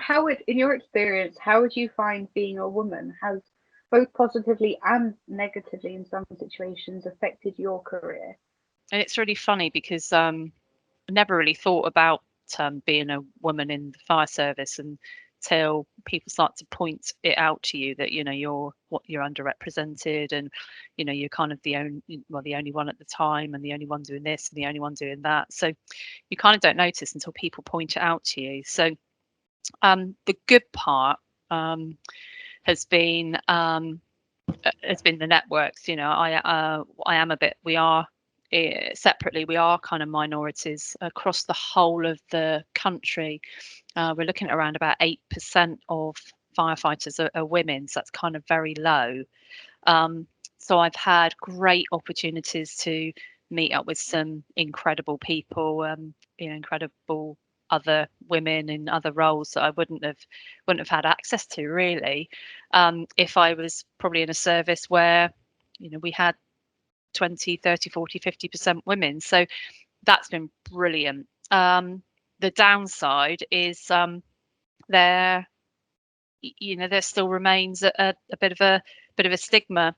how would, in your experience, how would you find being a woman has both positively and negatively in some situations affected your career? And it's really funny because I never really thought about being a woman in the fire service until people start to point it out to you that you're underrepresented, and you're kind of the only one at the time, and the only one doing this and the only one doing that. So you kind of don't notice until people point it out to you. So the good part has been the networks. I am a bit. We are separately. We are kind of minorities across the whole of the country. We're looking at around about 8% of firefighters are women, so that's kind of very low. So I've had great opportunities to meet up with some incredible people, incredible other women in other roles that I wouldn't have had access to really, if I was probably in a service where we had 20, 30, 40, 50% women. So that's been brilliant. The downside is there still remains a bit of a stigma.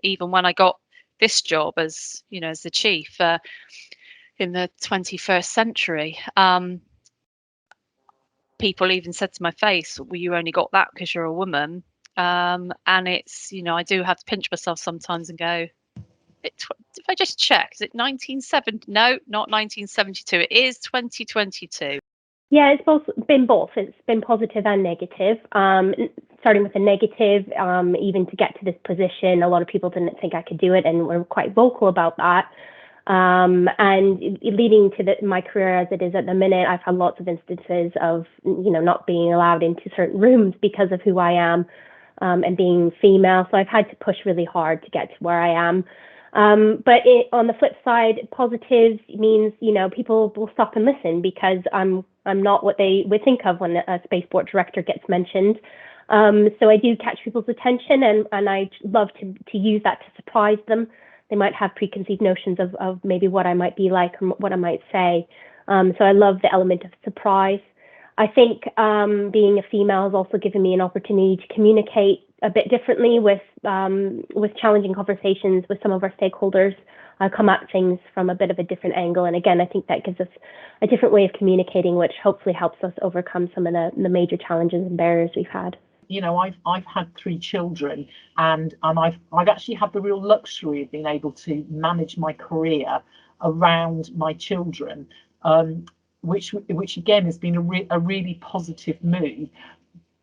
Even when I got this job as as the chief in the 21st century, people even said to my face, well, you only got that because you're a woman. And it's, I do have to pinch myself sometimes and go, if I just check, is it 1970? No, not 1972. It is 2022. Yeah, been both. It's been positive and negative. Starting with the negative, even to get to this position, a lot of people didn't think I could do it and were quite vocal about that. And leading to my career as it is at the minute, I've had lots of instances of, not being allowed into certain rooms because of who I am, and being female. So I've had to push really hard to get to where I am. But on the flip side, positives means, people will stop and listen because I'm not what they would think of when a spaceport director gets mentioned. So I do catch people's attention, and I love to use that to surprise them. They might have preconceived notions of maybe what I might be like or what I might say. So I love the element of surprise. I think being a female has also given me an opportunity to communicate a bit differently with challenging conversations with some of our stakeholders. Come at things from a bit of a different angle. And again, I think that gives us a different way of communicating, which hopefully helps us overcome some of the major challenges and barriers we've had. I've had 3 children, and I've actually had the real luxury of being able to manage my career around my children, which again has been a really positive move.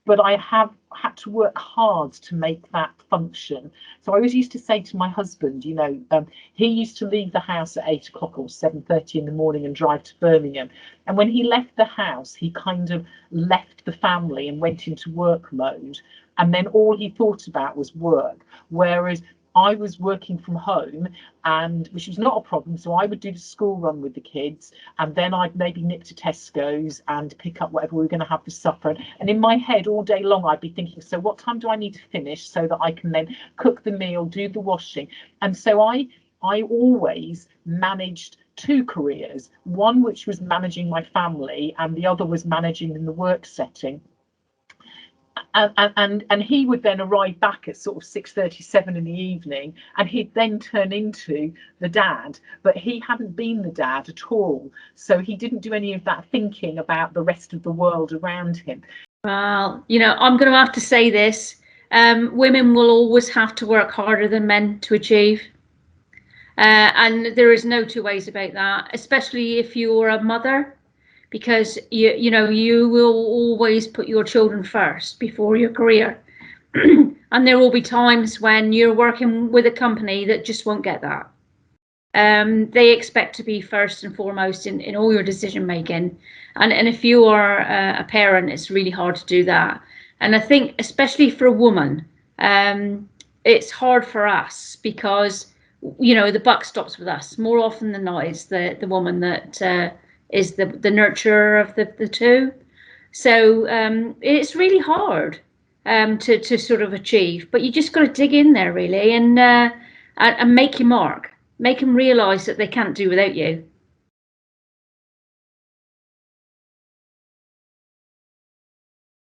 But I have had to work hard to make that function. So I always used to say to my husband, he used to leave the house at 8 o'clock or 7:30 in the morning and drive to Birmingham. And when he left the house, he kind of left the family and went into work mode. And then all he thought about was work. Whereas I was working from home, and which was not a problem. So I would do the school run with the kids, and then I'd maybe nip to Tesco's and pick up whatever we were going to have for supper. And in my head all day long, I'd be thinking, so what time do I need to finish so that I can then cook the meal, do the washing? And so I always managed 2 careers, one which was managing my family and the other was managing in the work setting. And he would then arrive back at sort of 6:37 in the evening, and he'd then turn into the dad, but he hadn't been the dad at all. So he didn't do any of that thinking about the rest of the world around him. Well, I'm going to have to say this. Women will always have to work harder than men to achieve. And there is no 2 ways about that, especially if you're a mother. Because you will always put your children first before your career. And there will be times when you're working with a company that just won't get that. They expect to be first and foremost in all your decision making. And if you are a parent, it's really hard to do that. And I think especially for a woman, it's hard for us because, the buck stops with us. More often than not, it's the woman that is the nurturer of the 2. So it's really hard to sort of achieve, but you just got to dig in there really and make your mark, make them realise that they can't do without you.